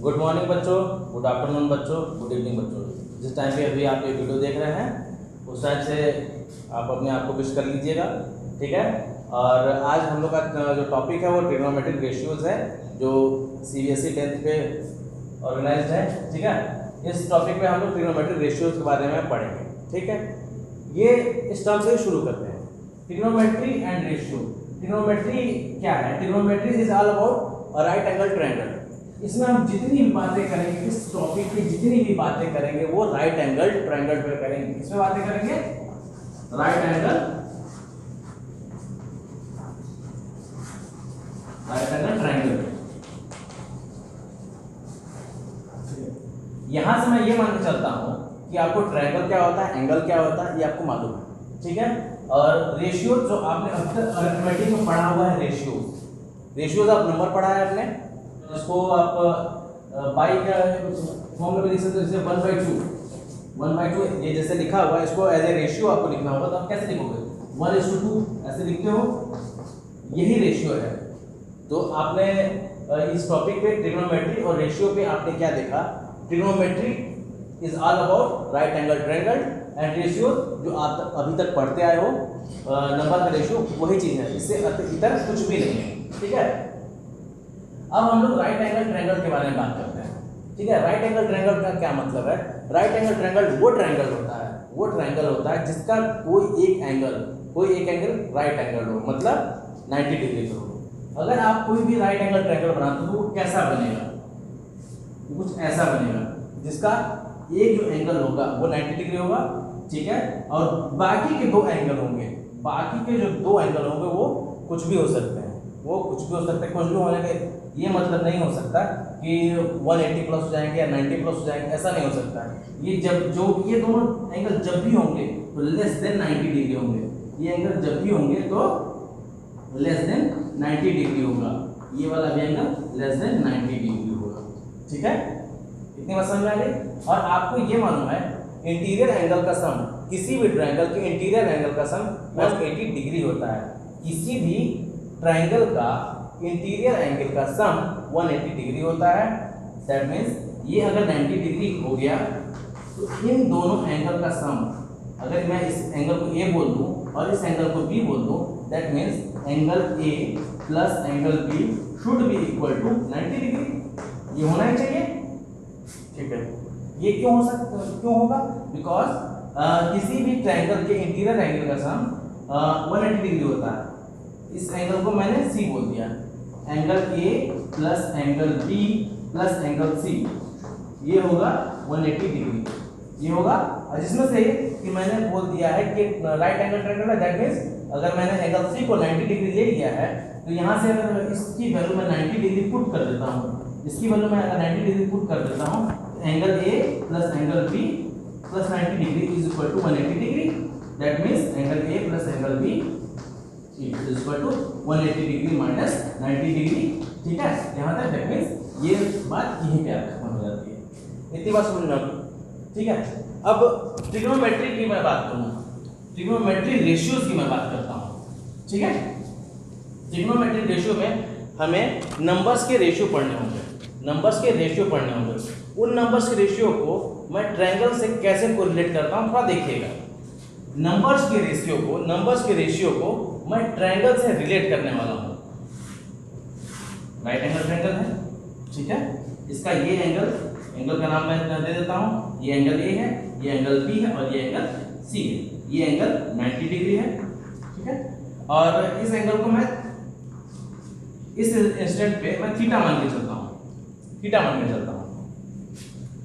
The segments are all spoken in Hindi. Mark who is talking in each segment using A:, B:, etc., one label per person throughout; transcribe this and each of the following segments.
A: गुड मॉर्निंग बच्चों, गुड आफ्टरनून बच्चों, गुड इवनिंग बच्चों। जिस टाइम पे अभी आप ये वीडियो देख रहे हैं उस टाइम से आप अपने आप को विश कर लीजिएगा, ठीक है। और आज हम लोग का जो टॉपिक है वो ट्रिग्नोमेट्रिक रेशियोज है, जो CBSE 10th पे ऑर्गेनाइज्ड है, ठीक है। इस टॉपिक पे हम लोग ट्रिग्नोमेट्रिक रेशियोज के बारे में पढ़ेंगे, ठीक है। ये इस टर्म से शुरू करते हैं, ट्रिग्नोमेट्री एंड रेशियो। ट्रिग्नोमेट्री क्या है? Trigonometry is all about a right angle triangle. इसमें हम जितनी भी बातें करेंगे, इस टॉपिक पे जितनी भी बातें करेंगे वो राइट एंगल ट्रायंगल पे करेंगे। किसमें बातें करेंगे? राइट एंगल ट्रायंगल पे। यहां से मैं ये मान के चलता हूं कि आपको ट्रायंगल क्या होता है, एंगल क्या होता है, ये आपको मालूम है, ठीक है। और रेशियो जो आपने अब तक अरिथमेटिक में पढ़ा हुआ है, रेशियोज आप नंबर पढ़ा है आपने, इसको आप बाई का फॉर्मूला में लिख सकते हो, जैसे 1/2 ये जैसे लिखा हुआ है, इसको एज ए रेशियो आपको लिखना होगा। तो आप कैसे लिखोगे? 1:2 ऐसे लिखते हो, यही रेशियो है। तो आपने इस टॉपिक पे ट्रिग्नोमेट्री और रेशियो पे आपने क्या देखा? Trigonometry is all about right angle triangle and ratio जो आप अभी तक पढ़ते आए हो, नंबर का रेशियो वही चीज है, इससे इतर कुछ भी नहीं है, ठीक है। अब हम लोग राइट एंगल ट्रायंगल के बारे में बात करते हैं, ठीक है। राइट एंगल ट्रायंगल का क्या मतलब है? राइट एंगल ट्रायंगल वो ट्रायंगल होता है जिसका कोई एक एंगल राइट एंगल हो, मतलब 90 डिग्री का हो। अगर आप कोई भी राइट एंगल ट्रायंगल बनाते हो तो वो कैसा बनेगा? कुछ ऐसा बनेगा जिसका एक जो एंगल होगा वो 90 डिग्री होगा, ठीक है। और बाकी के दो एंगल होंगे वो कुछ भी हो सकते हैं, कुछ भी होने के ये मतलब नहीं हो सकता कि 180 प्लस हो जाएंगे या 90 प्लस हो जाएंगे, ऐसा नहीं हो सकता। ये ये दोनों एंगल जब भी होंगे तो लेस देन 90 डिग्री होंगे। ये एंगल जब भी होंगे तो लेस देन 90 डिग्री होगा, ये वाला भी एंगल लेस देन 90 डिग्री होगा, ठीक है। इतनी बात समझ में आ गई। और आपको ये मालूम है इंटीरियर एंगल का सम, किसी भी ट्रायंगल के इंटीरियर एंगल का सम 180 डिग्री होता है। किसी भी ट्रायंगल का इंटीरियर एंगल का सम 180 डिग्री होता है। दैट मीन्स ये अगर 90 डिग्री हो गया तो इन दोनों एंगल का सम, अगर मैं इस एंगल को A बोल दूं और इस एंगल को B बोल दूं, that means angle A plus angle B should be equal to 90 degree. ये होना ही चाहिए, ठीक है। ये क्यों होगा? बिकॉज किसी भी ट्रायंगल के इंटीरियर एंगल का सम 180 डिग्री होता है। इस एंगल को मैंने C बोल दिया, angle A plus angle B plus angle C, ये होगा 180 डिग्री, ये होगा। और जिसमें से कि मैंने बोल दिया है कि राइट एंगल ट्रायंगल है, दैट मींस अगर मैंने एंगल C को 90 डिग्री ले लिया है तो यहाँ से अगर इसकी वैल्यू मैं 90 डिग्री पुट कर देता हूँ, इसकी वैल्यू मैं अगर 90 डिग्री पुट कर देता हूँ, तो angle A plus angle B plus 90 degree is equal to 180 degree. That means angle A plus angle B is equal to 180 degree minus 90 degree, ठीक है। यहाँ तक दैट मींस ये बात यहीं पे आपको समझ जाती है। इतनी बात समझ में, ठीक है। अब ट्रिग्नोमेट्री की मैं बात करूँगा, ट्रिग्नोमेट्री रेशियोज की मैं बात करता हूँ, ठीक है। ट्रिग्नोमेट्रिक रेशियो में हमें नंबर्स के रेशियो पढ़ने होंगे, उन नंबर्स के रेशियो को मैं ट्रायंगल से कैसे कोरिलेट करता हूँ थोड़ा देखिएगा। नंबर्स के रेशियो को मैं ट्रायंगल से रिलेट करने वाला हूँ। राइट एंगल ट्रायंगल है, ठीक है। इसका ये एंगल का नाम मैं दे देता हूँ, ये एंगल A है, ये एंगल B है और ये एंगल C है। ये एंगल 90 डिग्री है, ठीक है। और इस एंगल को मैं इस इंस्टेंट पे मैं थीटा मान के चलता हूँ,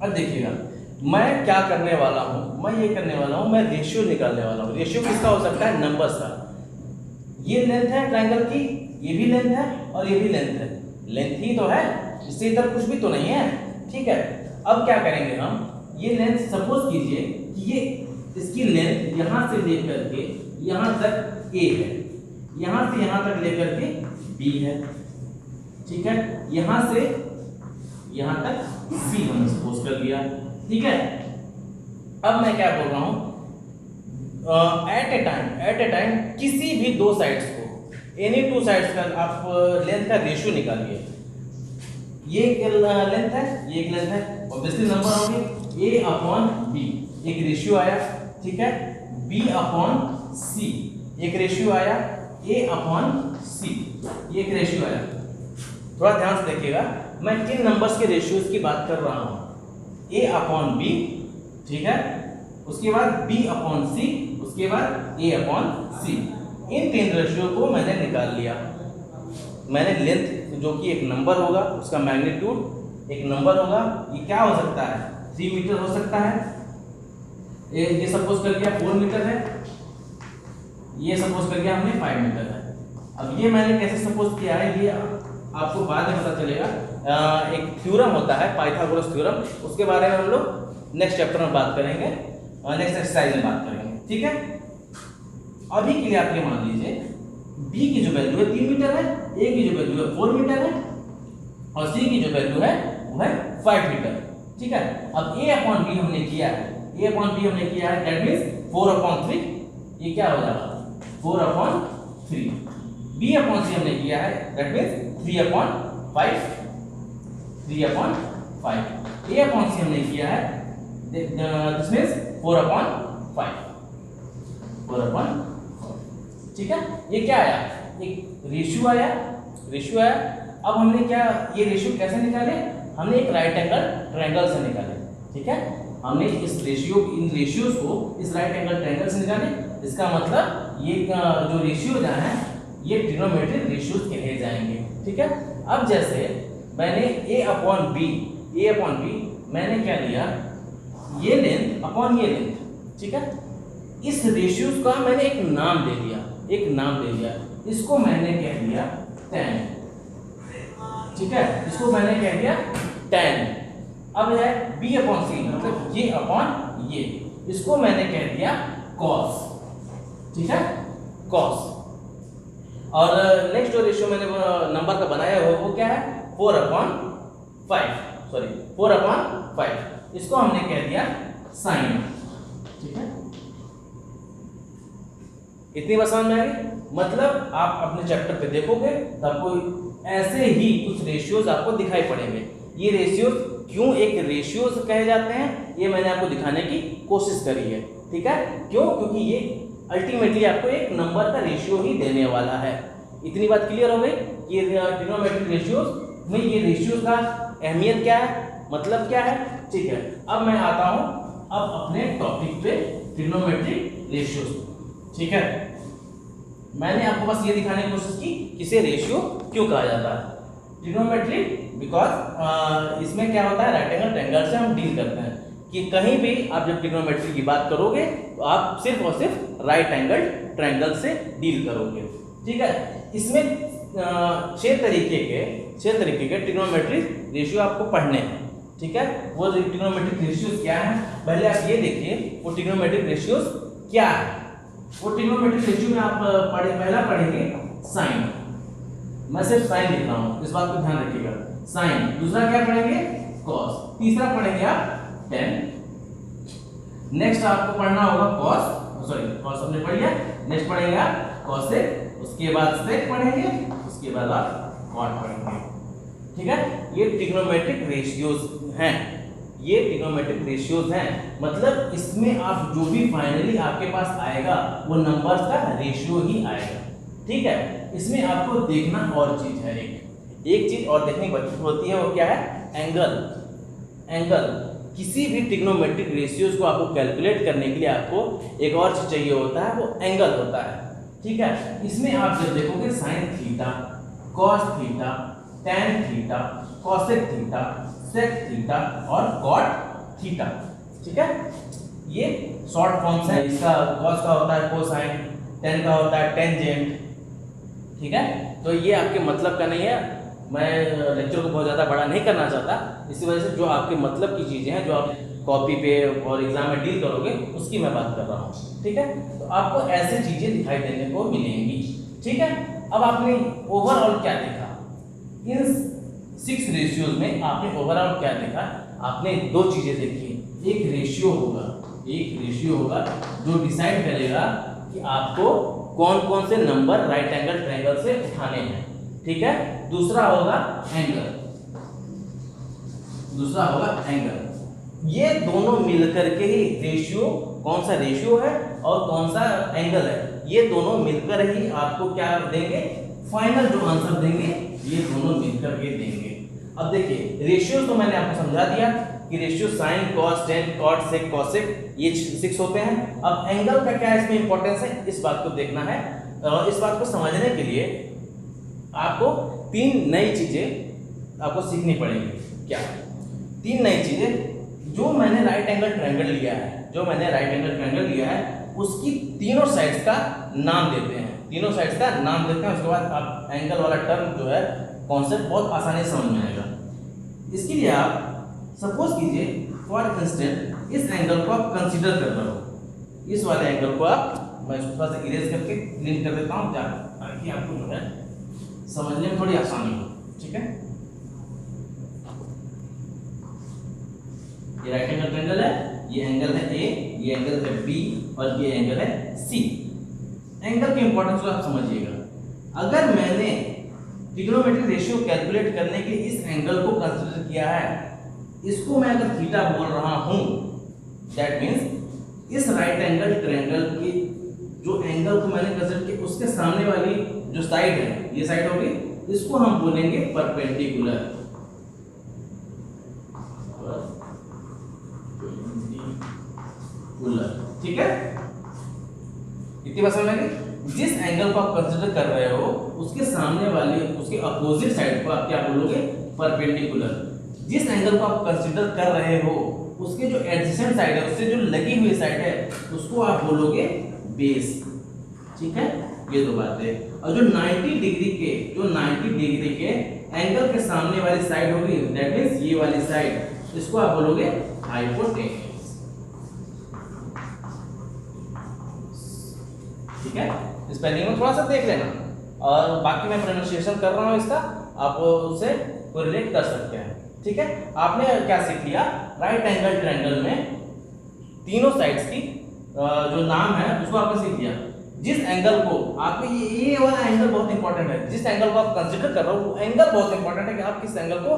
A: अब देखिएगा मैं क्या करने वाला हूँ, मैं रेशियो निकालने वाला हूँ। रेशियो किसका हो सकता है? नंबर्स का। ये लेंथ है ट्रायंगल की, ये भी लेंथ है और ये भी लेंथ है, लेंथ ही तो है, इससे इधर कुछ भी तो नहीं है, ठीक है। अब क्या करेंगे हम, ये लेंथ सपोज कीजिए कि ये इसकी लेंथ यहाँ से लेकर के यहाँ तक A है, यहाँ से यहाँ तक लेकर के B है, ठीक है। यहाँ से यहाँ तक C हमने सपोज कर दिया, ठीक है। अब मैं क्या बोल रहा हूँ, एट ए टाइम किसी भी दो साइड्स को, एनी टू साइड्स का आप लेंथ का रेशियो निकालिए। ये एक लेंथ है, ये एक लेंथ है, ऑब्वियसली नंबर होंगे a अपॉन b, एक रेशियो आया, ठीक है, b अपॉन c, एक रेशियो आया, a अपॉन c, ये एक रेशियो आया। थोड़ा ध्यान से देखिएगा, मैं किन नंबर्स के रेशियोज की बात कर रहा हूँ, a अपॉन b, ठीक है, उसके बाद b अपॉन c, उसके बाद a अपॉन c, इन तीन रेशियो को मैंने निकाल लिया। मैंने लेंथ जो कि एक नंबर होगा, उसका मैग्नीट्यूड एक नंबर होगा, ये क्या हो सकता है, 3 मीटर हो सकता है, ये सपोज कर लिया 4 मीटर है, ये सपोज कर लिया हमने 5 मीटर है। अब ये मैंने कैसे सपोज किया है ये आपको बाद में पता चलेगा। एक थ्योरम होता है पाइथागोरस थ्योरम, उसके बारे में हम लोग नेक्स्ट चैप्टर में बात करेंगे, नेक्स्ट एक्सरसाइज में बात करेंगे, ठीक है। अभी के लिए आप ये मान लीजिए b की जो वैल्यू है 3 मीटर है, a की जो वैल्यू है 4 मीटर है और c की जो वैल्यू है वो है 5 मीटर, ठीक है। अब a अपॉन b हमने किया है, a अपॉन b हमने किया है, दैट मींस 4 अपॉन 3, ये क्या हो जाएगा 4 अपॉन 3, b अपॉन c हमने किया है, that means 3 upon 5, 3 upon 5, a upon c हमने किया है, दिस मींस 4 अपॉन 5, 4 अपॉन, ठीक है। ये क्या आया, एक रेशियो आया, रेशियो आया। अब हमने क्या, ये रेशियो कैसे निकाले, हमने एक राइट एंगल ट्रायंगल से निकाले, ठीक है। हमने इस रेशियो, इन रेशियोज को इस राइट एंगल ट्रायंगल से निकाले। इसका मतलब ये जो रेशियोज हैं ये ट्रिग्नोमेट्रिक रेशियोज कहे जाएंगे, ठीक है। अब जैसे मैंने a अपॉन b मैंने क्या लिया, ये लेंथ अपॉन ये लेंथ, ठीक है। इस रेशियोज का मैंने एक नाम दे दिया, इसको मैंने कह दिया tan, ठीक है, इसको मैंने कह दिया tan। अब है b अपॉन c, मतलब ये अपॉन ये, इसको मैंने कह दिया cos, ठीक है, cos। और नेक्स्ट जो रेशियो मैंने नंबर का बनाया हुआ वो क्या है 4 अपॉन 5, इसको हमने कह दिया sin, ठीक है। इतनी बात समझ में आ गई। मतलब आप अपने चैप्टर पे देखोगे तो आपको ऐसे ही कुछ रेशियोज आपको दिखाई पड़ेंगे। ये रेशियोज क्यों एक रेशियोज कहे जाते हैं ये मैंने आपको दिखाने की कोशिश करी है, ठीक है। क्यों, क्योंकि ये अल्टीमेटली आपको एक नंबर का रेशियो ही देने वाला है। इतनी बात क्लियर हो गई कि ट्रिग्नोमेट्रिक रेशियोज में ये रेशियोज का अहमियत क्या है, मतलब क्या है, ठीक है। अब मैं आता हूं अब अपने टॉपिक पे ट्रिग्नोमेट्रिक रेशियोज, ठीक है। मैंने आपको बस ये दिखाने की कोशिश की किसे रेशियो क्यों कहा जाता है ट्रिग्नोमेट्रिक, बिकॉज इसमें क्या होता है राइट एंगल ट्रायंगल से हम डील करते हैं कि कहीं भी आप जब ट्रिग्नोमेट्री की बात करोगे तो आप सिर्फ और सिर्फ राइट एंगल ट्रायंगल से डील करोगे, ठीक है। इसमें 6 तरीके के ट्रिग्नोमेट्रिक रेशियो आपको पढ़ने हैं, ठीक है। वो ट्रिग्नोमेट्रिक रेशियोज क्या है, पहले आप ये देखिए वो ट्रिग्नोमेट्रिक रेशियोज क्या है। वो ट्रिग्नोमेट्रिक रेशियो में आप पहला पढ़ेंगे साइन, मैं सिर्फ साइन लिख रहा हूं, इस बात को ध्यान रखिएगा, साइन। दूसरा क्या पढ़ेंगे कॉस, तीसरा पढ़ेंगे आप टेन। नेक्स्ट आपको पढ़ना होगा कॉस हमने पढ़ लिया। नेक्स्ट पढ़ेंगे आप कॉसेक, उसके बाद सेक पढ़ेंगे, उसके बाद आप कॉट पढ़ेंगे, ठीक है। ये ट्रिग्नोमेट्रिक रेशियोज हैं, मतलब इसमें आप जो भी फाइनली आपके पास आएगा वो नंबर्स का रेशियो ही आएगा, ठीक है। इसमें आपको देखना और चीज है, एक चीज और देखने की होती है, वो क्या है एंगल। किसी भी ट्रिग्नोमेट्रिक रेशियोज को आपको कैलकुलेट करने के लिए आपको एक और चीज चाहिए होता है, वो एंगल होता है, ठीक है। इसमें आप जब देखोगे sine theta, cos theta, tan theta, cosec theta, sec theta और कॉट थीटा, ठीक है। ये शॉर्ट फॉर्म्स हैं। इसका कॉस का होता है कोसाइन, टेन का होता है टेंजेंट, ठीक है। तो ये आपके मतलब का नहीं है, मैं लेक्चर को बहुत ज़्यादा बड़ा नहीं करना चाहता, इसी वजह से जो आपके मतलब की चीज़ें हैं जो आप कॉपी पे और एग्जाम में डील करोगे उसकी मैं बात कर रहा हूँ, ठीक है। तो आपको ऐसी चीज़ें दिखाई देने को मिलेंगी, ठीक है। अब आपने ओवरऑल क्या देखा इन 6 रेशियोज में, आपने ओवरऑल क्या देखा, आपने 2 चीज़ें देखी। एक रेशियो होगा जो डिसाइड करेगा कि आपको कौन कौन से नंबर राइट एंगल ट्रायंगल से उठाने हैं, ठीक है। दूसरा होगा एंगल, दूसरा होगा एंगल। ये दोनों मिलकर के ही रेशियो, कौन सा रेशियो है और कौन सा एंगल है, ये दोनों मिलकर ही आपको क्या देंगे, फाइनल जो आंसर देंगे ये दोनों मिलकर के देंगे। अब देखिए रेशियो तो मैंने आपको समझा दिया कि ratio sine cos tan cot sec cosec ये 6 होते हैं। अब एंगल का क्या इसमें इंपॉर्टेंस है, इस बात को देखना है। और इस बात को समझने के लिए आपको 3 नई चीजें आपको सीखनी पड़ेगी। क्या 3 नई चीजें? जो मैंने राइट एंगल ट्रायंगल लिया है, जो मैंने राइट एंगल ट्रायंगल लिया है उसकी तीनों साइड्स का नाम देते हैं, तीनों साइड्स का नाम देते हैं। उसके बाद आप एंगल वाला टर्म जो है कॉन्सेप्ट बहुत आसानी से समझ में आएगा। इसके लिए आप सपोज कीजिए फॉर इंस्टेंट इस एंगल को आप कंसीडर कर रहे हो, इस वाले एंगल को आप, मैं इसको थोड़ा सा इरेज करके क्लीन कर देता हूँ ताकि आपको जो है समझने में थोड़ी आसानी हो। ठीक है, ये राइट एंगल ट्रायंगल है, ये एंगल है ए, ये एंगल है बी और ये एंगल है सी। एंगल की इंपॉर्टेंस को आप समझिएगा। अगर मैंने ट्रिग्नोमेट्रिक रेशियो कैलकुलेट करने के लिए इस एंगल को कंसीडर किया है, इसको मैं अगर थीटा बोल रहा हूं, दैट मींस इस राइट एंगल ट्रायंगल की जो एंगल को मैंने कंसीडर किया उसके सामने वाली जो साइड है, ये साइड होगी, इसको हम बोलेंगे परपेंडिकुलर। ठीक है, इतनी बात समझ में आई? जिस एंगल को आप कंसीडर कर रहे हो उसके सामने वाली, उसके अपोजिट साइड को आप क्या बोलोगे, परपेंडिकुलर। जिस एंगल को आप कंसीडर कर रहे हो उसके जो एडजेसेंट साइड है, उससे जो लगी हुई साइड है, उसको आप बोलोगे बेस। ठीक है, ये दो बातें। और जो 90 डिग्री के एंगल के सामने वाली साइड होगी, दैट मींस ये वाली साइड, इसको आप बोलोगे हाइपोटेन्यूस। ठीक है, स्पेलिंग में थोड़ा सा देख लेना, और बाकी मैं प्रोनाउंसिएशन कर रहा हूँ इसका, आप उसे कोरिलेट कर सकते हैं। ठीक है, आपने क्या सीख लिया, राइट एंगल ट्रायंगल में तीनों साइड्स की जो नाम है उसको आपने सीख लिया। जिस एंगल को आपको, ये वाला एंगल बहुत इंपॉर्टेंट है, जिस एंगल को आप कंसीडर कर रहे हो वो एंगल बहुत इंपॉर्टेंट है कि आप किस एंगल को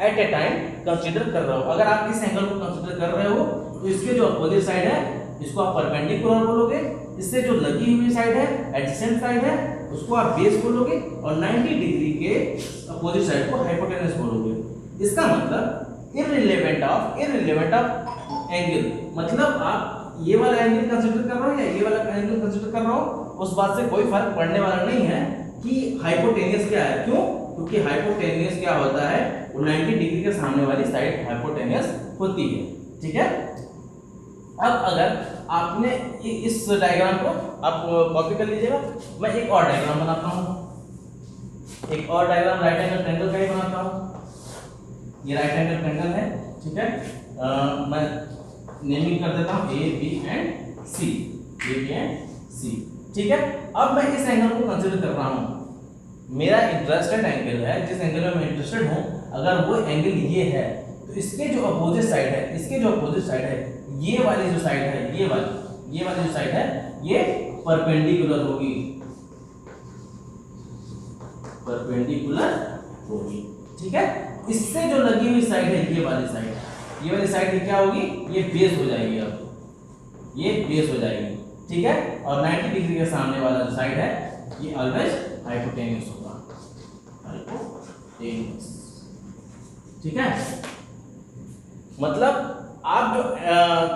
A: एट ए टाइम कंसीडर कर रहे हो। अगर आप इस एंगल को कंसीडर कर रहे हो तो इसके जो अपोजिट साइड है इसको आप परपेंडिकुलर बोलोगे, इससे जो लगी हुई साइड है, एडजेसेंट साइड है, उसको आप बेस बोलोगे, और 90 डिग्री के अपोजिट साइड को हाइपोटेन्यूस बोलोगे। इसका मतलब इररिलेवेंट ऑफ एंगल, मतलब आप ये वाला एंगल कंसीडर कर रहे हो या ये वाला एंगल कंसीडर कर रहे हो, उस बात से कोई फर्क पड़ने वाला नहीं है कि हाइपोटेन्यूस क्या है। क्यों? क्योंकि हाइपोटेन्यूस क्या होता है, वो 90 डिग्री के सामने वाली साइड हाइपोटेन्यूस होती है। ठीक है, अब अगर आपने इस डायग्राम को आप कॉपी कर लीजिएगा, मैं एक और डायग्राम बनाता हूँ, एक और डायग्राम राइट एंगल ट्रायंगल का ही बनाता हूँ। ये राइट एंगल ट्रायंगल है। ठीक है, मैं नेमिंग कर देता हूँ A B and C, A B and C. ठीक है, अब मैं इस एंगल को कंसीडर कर रहा हूँ, मेरा इंटरेस्टेड एंगल है, जिस एंगल में मैं इंटरेस्टेड हूँ, अगर वो एंगल ये है तो इसके जो अपोजिट साइड है, इसके जो अपोजिट साइड है, ये वाली जो साइड है, ये वाली जो साइड है, ये परपेंडिकुलर होगी, परपेंडिकुलर होगी। ठीक है, इससे जो लगी हुई साइड है, ये वाली साइड क्या होगी, ये बेस हो जाएगी। अब ये बेस हो जाएगी। ठीक है, और 90 डिग्री के सामने वाला जो साइड है ये ऑलवेज हाइपोटेन्यूस होगा, हाइपोटेन्यूस। ठीक है, मतलब आप जो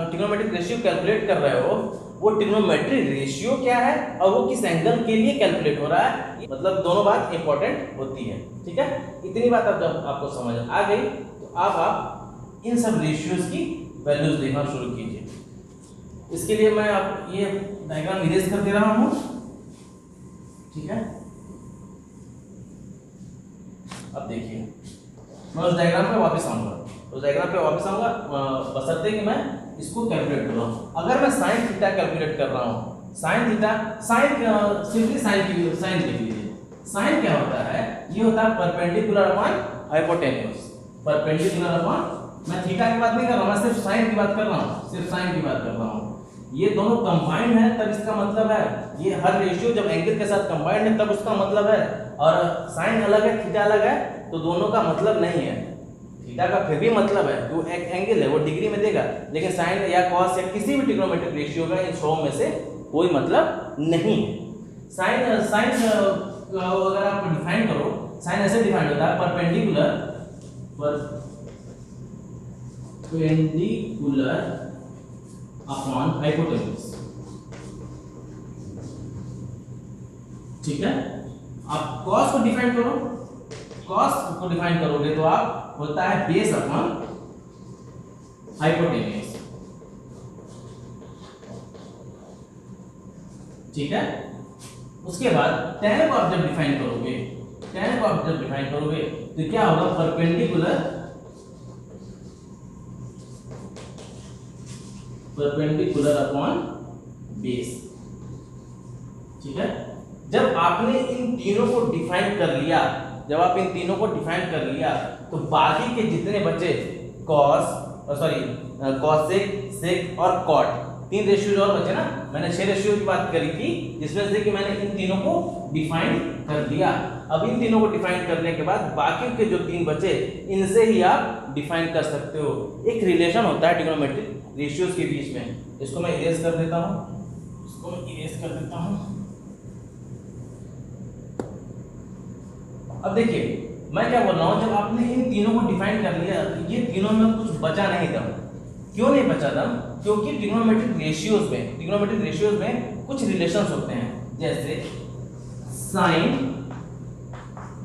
A: ट्रिग्नोमेट्रिक रेशियो कैलकुलेट कर रहे हो वो ट्रिग्नोमेट्रिक रेशियो क्या है और वो किस एंगल के लिए कैलकुलेट हो रहा है, मतलब दोनों बात इंपॉर्टेंट होती है। ठीक है, इतनी बात अब जब आपको समझ आ गई तो अब आप इन सब रेशियोज की वैल्यूज देखना शुरू कीजिए। इसके लिए मैं आप ये डायग्राम इरेज कर दे रहा हूँ। ठीक है, अब देखिए मैं उस डायग्राम पे वापस आऊंगा, बशर्ते कि मैं इसको कैलकुलेट कर रहा हूँ। अगर मैं साइन थीटा कैलकुलेट कर रहा हूँ, साइन सिंपली साइन लिख लीजिए। साइन क्या होता है, ये होता है perpendicular upon hypotenuse, perpendicular upon, मैं थीटा की बात नहीं कर रहा हूँ, मैं सिर्फ साइन की बात कर रहा हूँ, सिर्फ साइन की बात कर रहा हूँ। ये दोनों कंबाइंड है तब इसका मतलब है, ये हर रेशियो जब एंगल के साथ कंबाइंड है तब उसका मतलब है, और साइन अलग है थीटा अलग है तो दोनों का मतलब नहीं है। थीटा का फिर भी मतलब है जो एक एंगल है वो डिग्री में देगा, लेकिन साइन या कॉस या किसी भी ट्रिग्नोमेट्रिक रेशियो का इन 100 में से कोई मतलब नहीं है। साइन साइन अगर आप डिफाइन करो, साइन ऐसे डिफाइन होता है परपेंडिकुलर अपॉन हाइपोटेन्यूज। ठीक है, आप कॉस को डिफाइन करो, कॉस को डिफाइन करोगे तो आप होता है बेस अपॉन हाइपोटेन्यूज। ठीक है, उसके बाद tan को आप जब डिफाइन करोगे, tan को आप जब डिफाइन करोगे तो क्या होगा, परपेंडिकुलर अपॉन बेस। ठीक है, जब आपने इन तीनों को डिफाइन कर लिया, जब आप इन तीनों को डिफाइन कर लिया तो बाकी के जितने बचे कॉसेक, सेक और कॉट, 3 रेशियोज और बचे ना। मैंने 6 रेशियो की बात करी थी जिसमें से कि मैंने इन तीनों को डिफाइन कर दिया। अब इन तीनों को डिफाइन करने के बाद बाकी के जो 3 बचे इनसे ही आप डिफाइन कर सकते हो। एक रिलेशन होता है ट्रिग्नोमेट्रिक रेशियोज के बीच में। इसको मैं इरेज कर देता हूं, अब देखिए मैं क्या बोल रहा हूं, जब आपने इन तीनों को डिफाइन कर लिया तो ये तीनों में कुछ बचा नहीं दम। क्यों नहीं बचा दम? क्योंकि ट्रिग्नोमेट्रिक रेशियोज में कुछ रिलेशंस होते हैं, जैसे साइन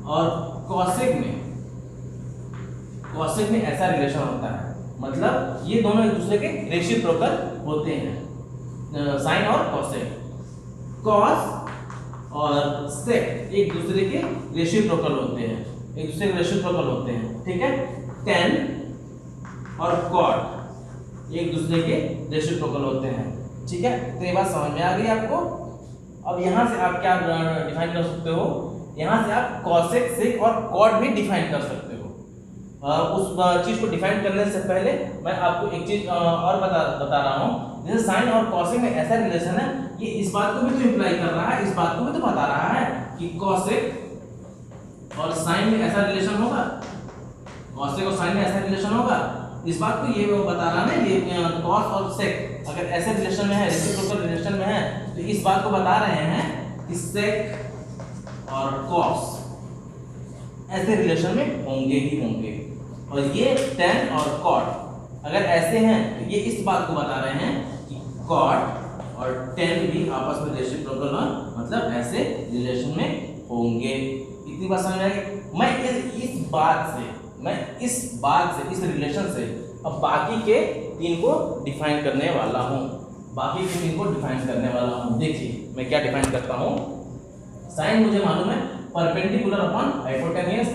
A: और कॉसेक में ऐसा रिलेशन होता है, मतलब ये दोनों एक दूसरे के रेसिप्रोकल होते हैं। साइन और कॉसेक, कॉस और सेक एक दूसरे के रेसिप्रोकल होते हैं, ठीक है। tan और cot एक दूसरे के रेसिप्रोकल होते हैं, ठीक है। तो ये बात समझ में आ गई आपको। अब यहाँ से आप क्या डिफाइन कर सकते हो, यहाँ से आप कॉसेक, सेक और कॉट भी डिफाइन कर सकते हो। उस चीज को डिफाइन करने से पहले मैं आपको एक चीज और बता रहा हूँ, जैसे साइन और कॉसेक में ऐसा रिलेशन है, ये इस बात को भी तो इंप्लाई कर रहा है, इस बात को भी तो बता रहा है कि कॉसेक और साइन में ऐसा रिलेशन होगा, कॉसेक और साइन में ऐसा रिलेशन होगा। इस बात को ये वो बता रहा है, ये कॉस और सेक अगर ऐसे रिलेशन में है, रेसिप्रोकल रिलेशन में है, तो इस बात को बता रहे हैं कि सेक और कॉस ऐसे रिलेशन में होंगे ही होंगे। और ये tan और cot अगर ऐसे हैं तो ये इस बात को बता रहे हैं कि cot और tan भी आपस में रेसिप्रोकल मतलब ऐसे रिलेशन में होंगे। इतनी बात समझ आएगी। मैं इस बात से इस रिलेशन से अब बाकी के 3 को डिफाइन करने वाला हूँ। देखिए मैं क्या डिफाइन करता हूँ। साइन मुझे मालूम है परपेंडिकुलर अपॉन हाइपोटेन्यूज,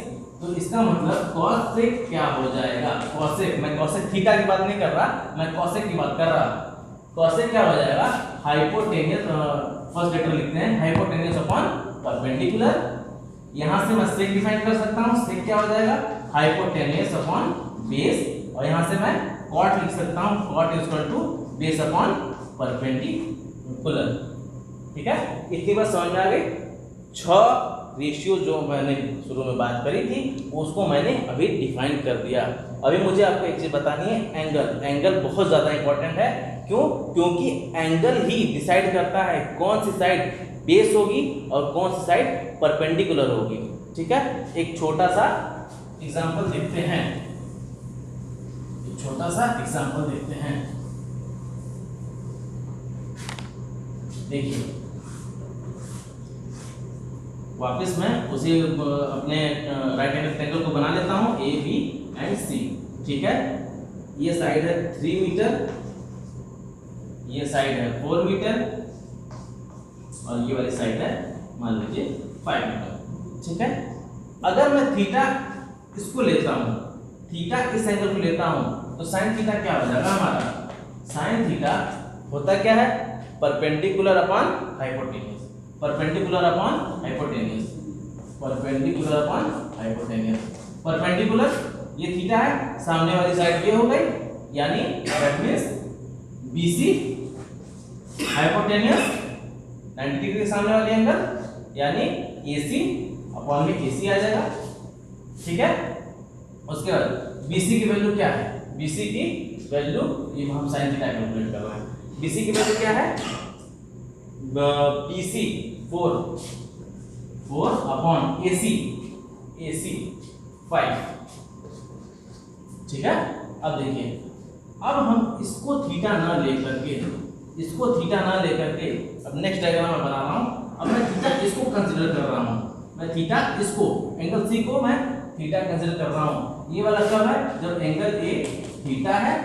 A: तो इसका मतलब कॉसेक क्या हो जाएगा, कॉसेक, मैं कॉसेक थीटा की बात नहीं कर रहा, मैं कॉसेक की बात कर रहा। कॉसेक क्या हो जाएगा, हाइपोटेन्यूज, फर्स्ट लेटर लिखते हैं, हाइपोटेन्यूज अपॉन परपेंडिकुलर। यहां से मैं सेक डिफाइन कर सकता हूं, सेक क्या हो जाएगा, हाइपोटेन्यूज अपॉन बेस। और यहां से मैं कॉट लिख सकता हूं, cot is equal to base upon perpendicular. ठीक है, इतनी बात समझ में आ गई। 6 रेशियो जो मैंने शुरू में बात करी थी उसको मैंने अभी डिफाइन कर दिया। अभी मुझे आपको एक चीज बतानी है, एंगल बहुत ज्यादा इंपॉर्टेंट है। क्यों? क्योंकि एंगल ही डिसाइड करता है कौन सी साइड बेस होगी और कौन सी साइड परपेंडिकुलर होगी। ठीक है, एक छोटा सा एग्जांपल देखते हैं, देखिए वापस मैं उसी अपने राइट हैंड रेक्टेंगल को बना लेता हूं, ए बी एंड सी। ठीक है, ये साइड है 3 मीटर, ये साइड है 4 मीटर और ये वाली साइड है मान लीजिए 5 मीटर। ठीक है, अगर मैं थीटा इसको लेता हूं, थीटा इस एंगल को लेता हूं, तो साइन थीटा क्या हो जाएगा हमारा, साइन थीटा होता क्या है, परपेंडिकुलर अपॉन हाइपोटेन्यूज, परपेंडिकुलर ये थीटा है, सामने वाली साइड ये हो गई, यानी that means BC, hypotenuse 90 degree सामने वाले एंगल यानी AC अपॉन में AC आ जाएगा। ठीक है, उसके बाद BC की वैल्यू क्या है, BC की वैल्यू, ये हम sin थीटा कैलकुलेट कर रहे हैं, BC की वैल्यू क्या है, BC 4 अपॉन AC 5। ठीक है। अब देखिए, अब हम इसको थीटा ना लेकर के अब नेक्स्ट डायग्राम में बना रहा हूं। अब मैं थीटा इसको कंसीडर कर रहा हूं, मैं थीटा इसको एंगल C को मैं थीटा कंसीडर कर रहा हूं। ये वाला कब है, जब एंगल A थीटा है।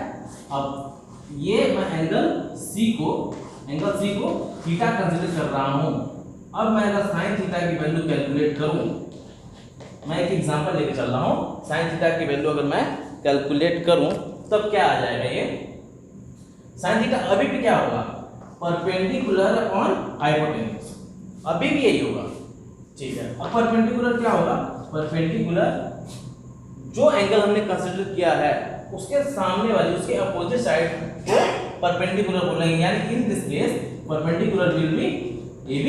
A: अब ये मैं एंगल C को थीटा कंसीडर कर रहा हूं। अब मैं अगर sin थीटा की वैल्यू कैलकुलेट करूं, मैं एक एग्जांपल लेके चल रहा हूं, sin थीटा की वैल्यू अगर मैं कैलकुलेट करूं तब क्या आ जाएगा, ये sin थीटा अभी भी क्या होगा, परपेंडिकुलर अपॉन हाइपोटेन्यूज, अभी भी यही होगा। ठीक है। अब परपेंडिकुलर क्या होगा, परपेंडिकुलर जो एंगल हमने कंसीडर किया है उसके सामने वाली, उसके अपोजिट साइड को परपेंडिकुलर बोलेंगे, यानी in this case perpendicular will be AB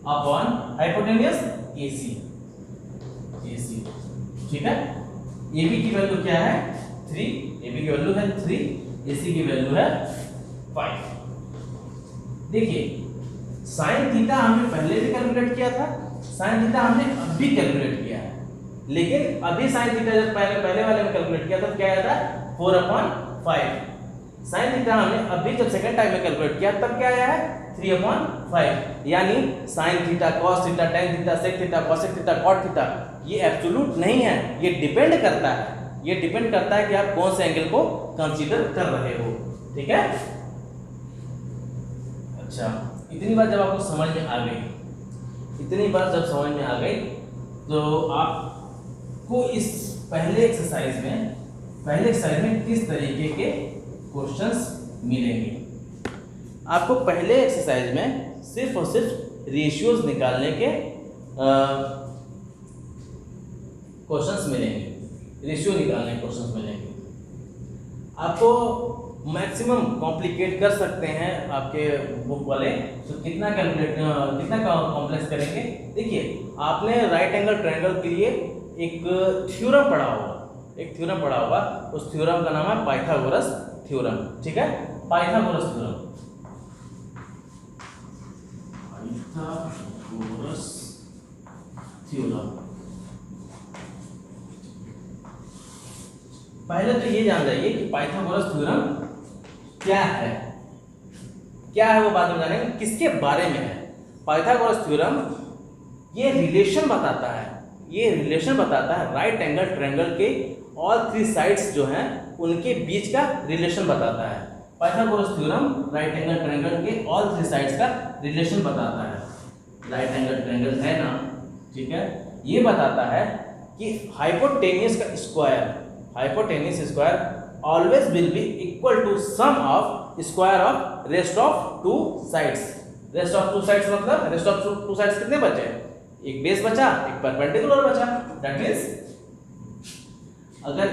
A: upon hypotenuse AC। ठीक है। AB की वैल्यू क्या है 3, AB की वैल्यू है 3, AC की वैल्यू है 5। देखिए sin थीटा हमने पहले भी कैलकुलेट किया था, sin थीटा हमने अभी कैलकुलेट किया है, लेकिन अभी sin थीटा जब पहले वाले में कैलकुलेट किया तब क्या आया था 4/5। sin थीटा हमने अभी जब सेकंड टाइम में कैलकुलेट किया तब क्या आया है 3/5। यानी sin theta, cos theta, tan theta, sec theta, cosec theta, cot theta ये एब्सोल्यूट नहीं है, ये डिपेंड करता है, कि आप कौन से एंगल को कंसीडर कर रहे हो। ठीक है। अच्छा, इतनी बात जब आपको समझ में आ गई, तो आपको इस पहले एक्सरसाइज में किस तरीके के क्वेश्चंस मिलेंगे। आपको पहले एक्सरसाइज में सिर्फ और सिर्फ रेशियोज निकालने के क्वेश्चंस मिलेंगे, आपको मैक्सिमम कॉम्प्लिकेट कर सकते हैं आपके बुक वाले, तो कितना कॉम्प्लेक्स करेंगे। देखिए, आपने राइट एंगल ट्रायंगल के लिए एक थ्योरम पढ़ा होगा, उस थ्योरम का नाम है पाइथागोरस थ्योरम। ठीक है, पाइथागोरस थ्योरम, पहले तो ये जान जाइए कि पाइथागोरस थ्योरम क्या है वो बाद में जानेंगे, किसके बारे में है। पाइथागोरस थ्योरम ये रिलेशन बताता है राइट एंगल ट्रायंगल के ऑल 3 साइड्स जो हैं उनके बीच का रिलेशन बताता है। Pythagoras theorem right angle triangle के ऑल 3 साइड्स का रिलेशन बताता है। राइट एंगल ट्रायंगल है ना, ठीक है, ये बताता है कि hypotenuse square always will be equal to sum of square of rest of 2 sides. Rest of 2 sides मतलब रेस्ट ऑफ 2 साइड्स कितने बचे, एक बेस बचा, एक परपेंडिकुलर बचा। दैट मींस अगर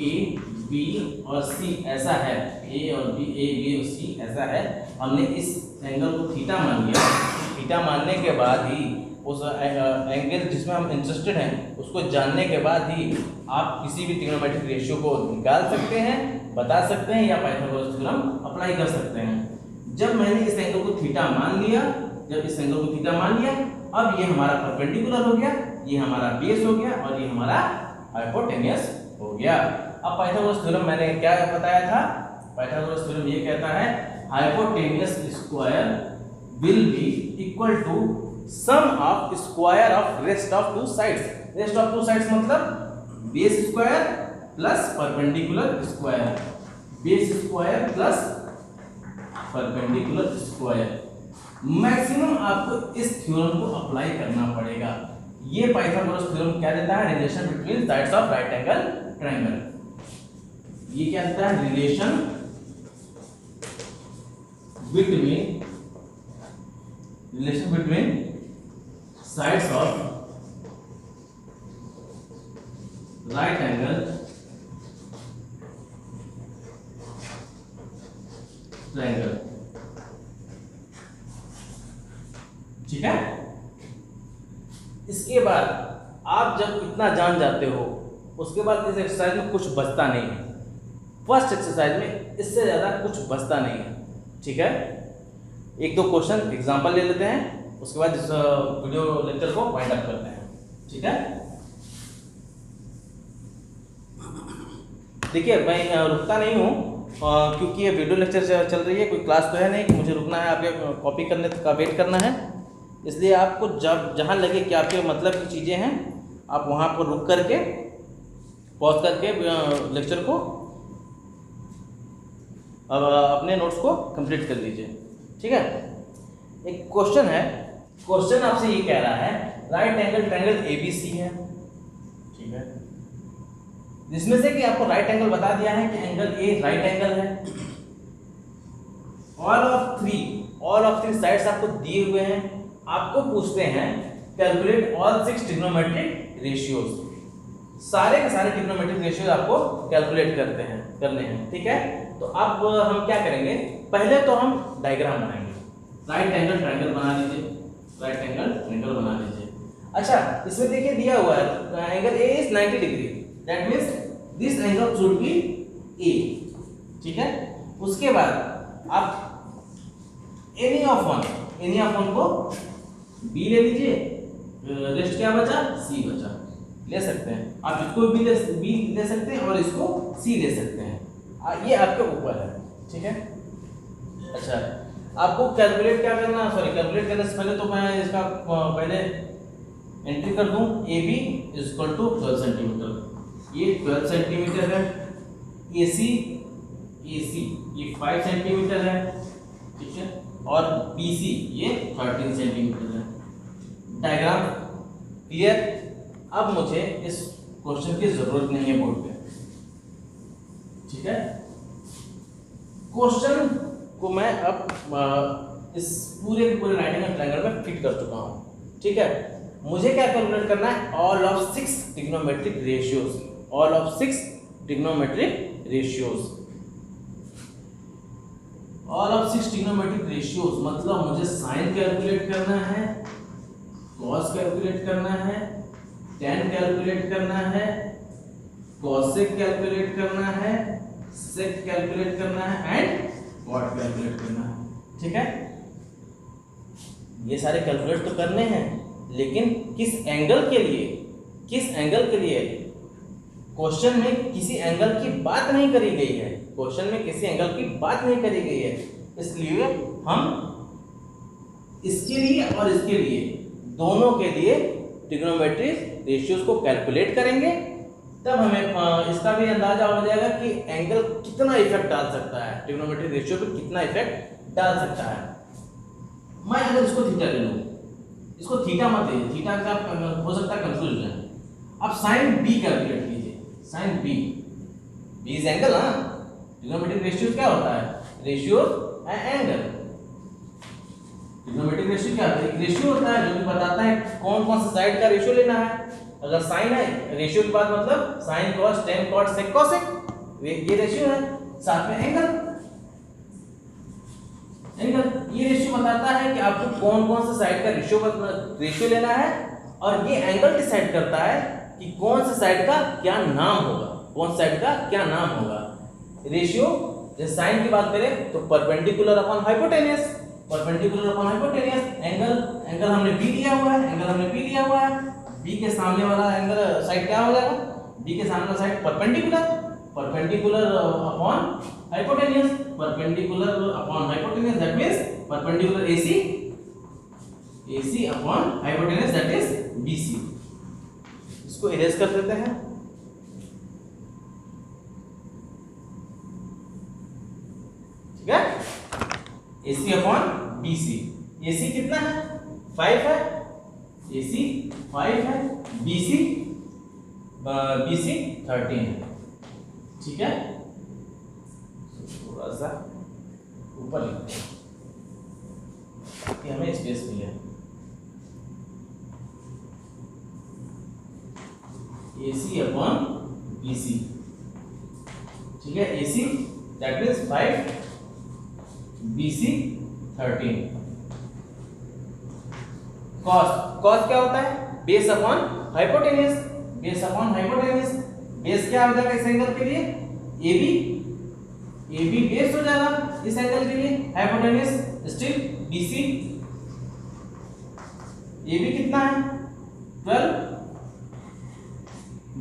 A: A B और C ऐसा है, A B और C ऐसा है, हमने इस एंगल को थीटा मान लिया, थीटा मानने के बाद ही उस एंगल जिसमें हम इंटरेस्टेड हैं उसको जानने के बाद ही आप किसी भी ट्रिग्नोमेट्रिक रेशियो को निकाल सकते हैं, बता सकते हैं, या पाइथागोरस थ्योरम अप्लाई कर सकते हैं। जब मैंने इस एंगल को थीटा मान लिया, अब ये हमारा परपेंडिकुलर हो गया, ये हमारा बेस हो गया और ये हमारा हाइपोटेन्यूज हो गया। अब पाइथागोरस थ्योरम मैंने क्या बताया था, पाइथागोरस थ्योरम ये कहता है hypotenuse square will be equal to sum of square of rest of 2 sides. Rest of 2 sides मतलब base square plus perpendicular square, base square plus perpendicular square. Maximum आपको इस थ्योरम को अप्लाई करना पड़ेगा। ये पाइथागोरस थ्योरम क्या देता है, relation between sides of right angle triangle. ये क्या देता है, relation between sides of right angle triangle. ठीक है। इसके बाद आप जब इतना जान जाते हो उसके बाद इस एक्सरसाइज में कुछ बचता नहीं है। फर्स्ट एक्सरसाइज में इससे ज़्यादा कुछ बचता नहीं है, ठीक है। एक दो क्वेश्चन एग्जांपल ले लेते हैं, उसके बाद इस वीडियो लेक्चर को वाइंड अप करते हैं, ठीक है। देखिए मैं रुकता नहीं हूँ क्योंकि ये वीडियो लेक्चर चल रही है, कोई क्लास तो है नहीं कि मुझे रुकना है, आपके कॉपी करने का वेट करना है। इसलिए आपको जब जहाँ लगे कि आपके मतलब की चीज़ें हैं आप वहाँ पर रुक करके पॉज करके लेक्चर को अब अपने नोट्स को कंप्लीट कर लीजिए, ठीक है। एक क्वेश्चन है, क्वेश्चन आपसे ये कह रहा है राइट एंगल ट्रायंगल एबीसी है, ठीक है। जिसमें से कि आपको राइट एंगल बता दिया है कि एंगल ए राइट एंगल है। ऑल ऑफ थ्री साइड्स आपको दिए हुए हैं। आपको पूछते हैं कैलकुलेट ऑल 6 ट्रिग्नोमेट्रिक रेशियोज। सारे के सारे ट्रिग्नोमेट्रिक रेशियोज आपको कैलकुलेट करने हैं, ठीक है। तो अब हम क्या करेंगे, पहले तो हम डायग्राम बनाएंगे। राइट एंगल ट्रायंगल बना लीजिए, राइट एंगल ट्रायंगल बना लीजिए। अच्छा, इसमें देखिए दिया हुआ है angle A is 90 degree, that means this angle should be A, ठीक है। उसके बाद आप एनी ऑफ वन को बी ले लीजिए, रेस्ट क्या बचा, सी बचा, ले सकते हैं आप। इसको बी ले सकते हैं और इसको सी ले सकते हैं, ये आपके ऊपर है, ठीक है। अच्छा, आपको कैलकुलेट क्या करना, कैलकुलेट करने से पहले तो मैं इसका पहले एंट्री कर दूं, A B is equal to 12 centimetre. ये 12 सेंटीमीटर है, ए सी ये 5 सेंटीमीटर है, ठीक है। और बी सी ये 13 सेंटीमीटर है। Diagram clear. अब मुझे इस क्वेश्चन की जरूरत नहीं है बोर्ड पे, ठीक है। क्वेश्चन को मैं अब इस पूरे राइट एंगल ट्रायंगल में फिट कर चुका हूं, ठीक है। मुझे क्या कैलकुलेट करना है, all of 6 trigonometric ratios. All of 6 trigonometric ratios, all of 6 trigonometric ratios मतलब मुझे साइन कैलकुलेट करना है, कॉस कैलकुलेट करना है, tan कैलकुलेट करना है, cosec कैलकुलेट करना है, sec कैलकुलेट करना है एंड cot कैलकुलेट करना है, ठीक है। ये सारे कैलकुलेट तो करने हैं, लेकिन किस एंगल के लिए क्वेश्चन में किसी एंगल की बात नहीं करी गई है, इसलिए हम इसके लिए और इसके लिए दोनों के लिए ट्रिग्नोमेट्रिक रेशियोज को कैलकुलेट करेंगे। तब हमें इसका भी अंदाजा हो जाएगा कि एंगल कितना इफेक्ट डाल सकता है, ट्रिग्नोमेट्रिक रेशियो पे कितना इफेक्ट डाल सकता है। मैं अगर इसको थीटा ले लूं, इसको थीटा मत लीजिए, थीटा का हो सकता है कंफ्यूजन। अब साइन बी कैलकुलेट कीजिए, साइन बी इज एंगल ना। ट्रिग्नोमेट्रिक रेशियो क्या होता है, रेशियो एंगल। ट्रिग्नोमेट्रिक रेशियो क्या होता है, एक रेशियो होता है जो कि बताता है कौन कौन सा साइड का रेशियो लेना है। अगर साइन है, रेशियो की बात मतलब sine cos tan cot sec cosec, ये रेशियो है। साथ में एंगल ये रेशियो बताता है कि आपको कौन कौन सा साइड का रेशियो लेना है, और ये एंगल डिसाइड करता है कि कौन सा साइड का क्या नाम होगा, रेशियो। जैसे साइन की बात करें तो परपेंडिकुलर अपॉन हाइपोटेनियस, एंगल हमने बी लिया हुआ है, बी के सामने वाला एंगल साइड क्या हो जाएगा, बी के सामने वाला side perpendicular upon hypotenuse, that means perpendicular AC upon hypotenuse that is BC। इसको इरेज कर देते हैं, ठीक है। AC अपॉन BC, AC कितना है, 5 है, AC 5 है, BC 13 है, ठीक है। थोड़ा सा ऊपर लिखते हैं कि हमें स्पेस मिले। AC अपॉन BC, ठीक है। AC that means 5, BC 13। Cos क्या होता है, बेस अपॉन हाइपोटेनियस, बेस क्या हो जाएगा इस एंगल के लिए, AB, AB बेस हो जाएगा इस एंगल के लिए, हाइपोटेन्यूज स्टिल BC, AB कितना है 12,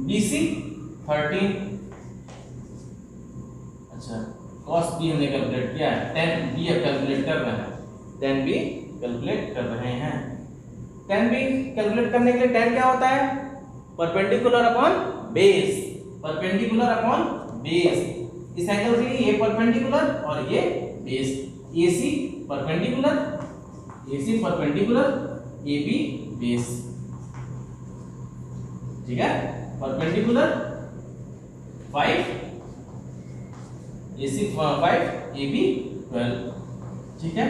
A: BC 13। अच्छा cos B हमने कैलकुलेट किया है, tan B अब कैलकुलेट कर रहे हैं, tan B कैलकुलेट कर रहे हैं। tan B कैलकुलेट करने के लिए tan क्या होता है, perpendicular upon base, perpendicular upon base. इस एंगल के लिए ये परपेंडिकुलर और ये base, AC perpendicular, AC perpendicular, AB base, ठीक है, परपेंडिकुलर 5, AC 5, AB 12, ठीक है।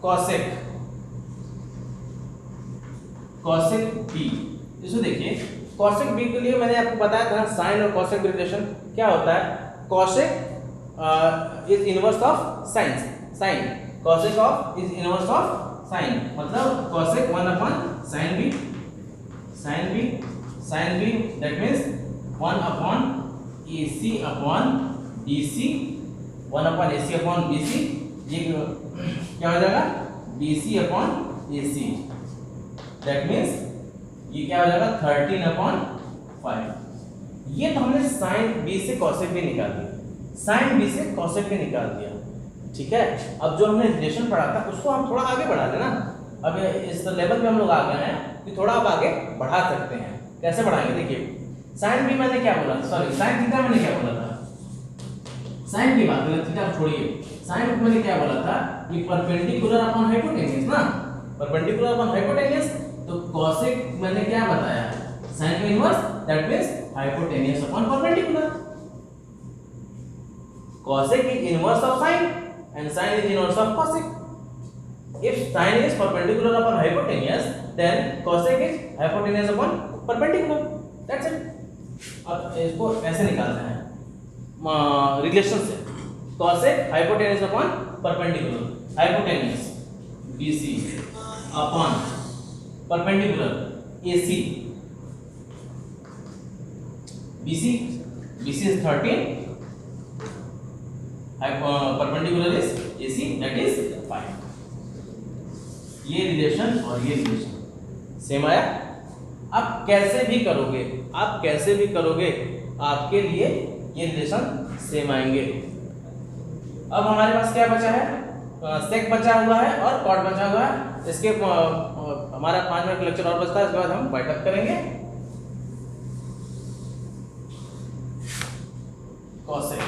A: कॉसेक, कॉसेक बी, इसको देखिए, कॉसेक बी के लिए मैंने आपको बताया था साइन और कॉसेक रिलेशन क्या होता है। Cosec is inverse of sine, sine cosec of is inverse of sine, मतलब cosec 1 upon sine B, sine B, sine B that means 1 upon AC upon BC, 1 upon AC upon BC, ये क्या हो जाएगा BC upon AC, that means ये क्या हो जाएगा 13 अपॉन 5। ये तो हमने साइन B से कॉसेक भी निकाल दिया, साइन B से कॉसेक भी निकाल दिया, ठीक है। अब जो हमने रिलेशन पढ़ा था उसको हम थोड़ा आगे बढ़ा देना, अब इस लेवल पे हम लोग आ गए हैं कि थोड़ा अब आगे बढ़ा सकते हैं। कैसे बढ़ाएंगे, देखिए साइन B मैंने क्या बोला, सॉरी साइन थीटा मैंने क्या बोला था, साइन की बात करें, थीटा छोड़िए, साइन मैंने क्या बोला था कि परपेंडिकुलर अपॉन हाइपोटेन्यूज ना, परपेंडिकुलर अपॉन हाइपोटेन्यूज, तो कॉसेक मैंने क्या बताया, साइन का inverse that means hypotenuse upon perpendicular. Cosec is inverse of sine and sine is inverse of cosec. If sin is perpendicular upon hypotenuse, then cosec is hypotenuse upon perpendicular. That's it. अब इसको ऐसे निकालते हैं रिलेशन से, cosec hypotenuse upon perpendicular, hypotenuse BC upon perpendicular AC, BC is 13, perpendicular is AC, that is 5। ये रिलेशन और ये रिलेशन सेम आया। आप कैसे भी करोगे, आप कैसे भी करोगे आपके लिए ये रिलेशन सेम आएंगे। अब हमारे पास क्या बचा है, सेक बचा हुआ है और कॉट बचा हुआ है। इसके हमारा 5 मिनट लेक्चर और बचता है, इसके बाद हम वाइट अप करेंगे। कॉसेक,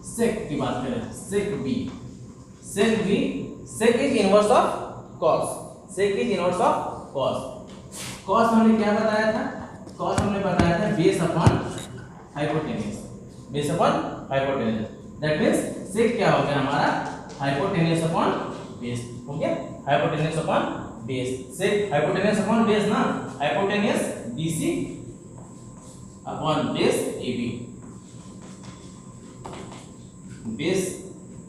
A: सेक की बात करें, sec B, sec B, sec is inverse of cos, sec is inverse of cos। cos हमने क्या बताया था, cos हमने बताया था base upon hypotenuse, base upon hypotenuse, that means sec क्या हो गया हमारा हाइपोटेन्यूज अपॉन बेस, हो गया hypotenuse upon base, sec hypotenuse upon base ना, hypotenuse BC upon base AB, base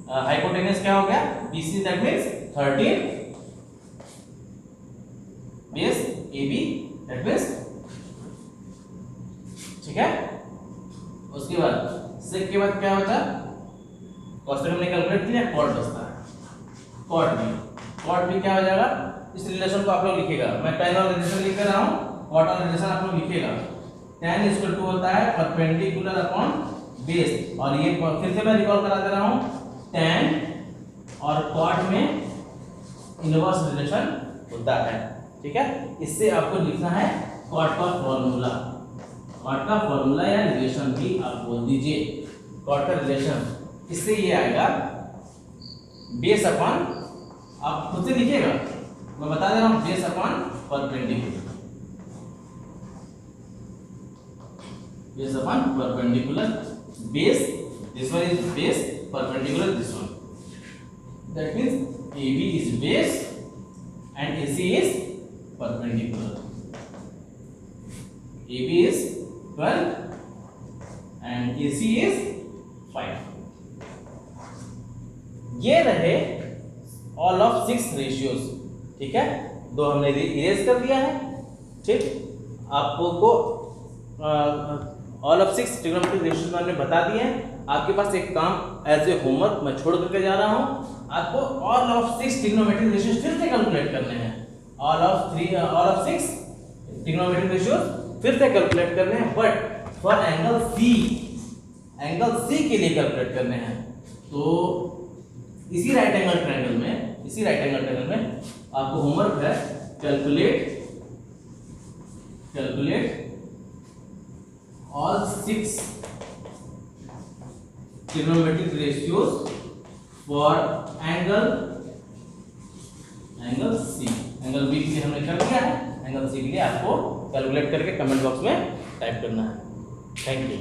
A: hypotenuse क्या हो गया BC, that means 13 base AB, that means, ठीक है। उसके बाद सेक के बाद क्या होता है, कॉसेक हमने कैलकुलेट किया, कॉट बचता है, कॉट भी क्या हो जाएगा, इस रिलेशन को आप लोग लिखिएगा, मैं tan और रिलेशन लिख रहा हूं, कॉट और रिलेशन आप लोग लिखिएगा। tan इक्वल टू होता है परपेंडिकुलर अपॉन बेस, और ये फिर से मैं रिकॉल करा दे रहा हूं, tan और कॉट में इनवर्स रिलेशन होता है, ठीक है। इससे आपको लिखना है कॉट का फॉर्मूला, कॉट का फॉर्मूला या रिलेशन भी आप बोल दीजिए, कॉट का रिलेशन, इससे ये आएगा बेस अपॉन, आप खुद से लिखिएगा, मैं बता दे रहा हूं, base upon perpendicular, base upon perpendicular, base, this one is base, perpendicular this one, that means AB is base and AC is perpendicular, AB is 12 and AC is 5। ये रहे ऑल ऑफ 6 रेशियोज, ठीक है। 2 हमने इरेज कर दिया है। ठीक, आपको ऑल ऑफ 6 ट्रिग्नोमेट्रिक रेशियोज मैंने बता दिए हैं। आपके पास एक काम एज ए होमवर्क मैं छोड़ करके जा रहा हूँ, आपको ऑल ऑफ 6 ट्रिग्नोमेट्रिक रेशियोज फिर से कैलकुलेट करने हैं। ऑल ऑफ 6 ट्रिग्नोमेट्रिक रेशियोज फिर से कैलकुलेट करने हैं, बट फॉर एंगल सी के लिए कैलकुलेट करने हैं। तो इसी राइट एंगल ट्रायंगल में आपको होमवर्क है, calculate all 6 trigonometric ratios for angle C. Angle B के लिए हमने कर दिया है, एंगल सी के लिए आपको कैलकुलेट करके कमेंट बॉक्स में टाइप करना है। Thank you.